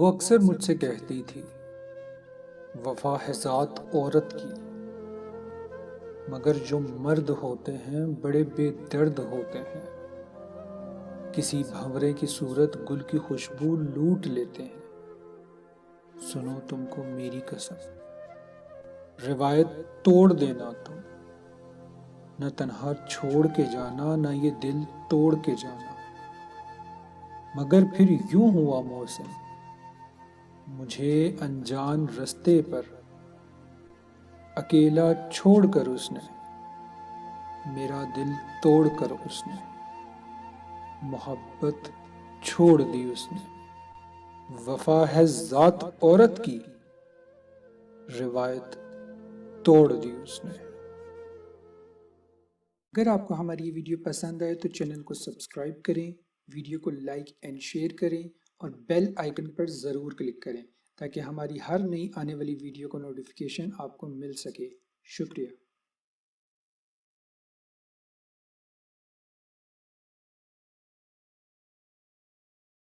وہ اکثر مجھ سے کہتی تھی وفا ہے ذات عورت کی، مگر جو مرد ہوتے ہیں بڑے بے درد ہوتے ہیں، کسی بھنورے کی صورت گل کی خوشبو لوٹ لیتے ہیں۔ سنو تم کو میری قسم، روایت توڑ دینا تم، نہ تنہا چھوڑ کے جانا، نہ یہ دل توڑ کے جانا۔ مگر پھر یوں ہوا موسم، مجھے انجان رستے پر اکیلا چھوڑ کر اس نے، میرا دل توڑ کر اس نے، محبت چھوڑ دی اس نے۔ وفا ہے ذات عورت کی، روایت توڑ دی اس نے۔ اگر آپ کو ہماری یہ ویڈیو پسند آئے تو چینل کو سبسکرائب کریں، ویڈیو کو لائک اینڈ شیئر کریں اور بیل آئیکن پر ضرور کلک کریں تاکہ ہماری ہر نئی آنے والی ویڈیو کو نوٹیفیکیشن آپ کو مل سکے۔ شکریہ۔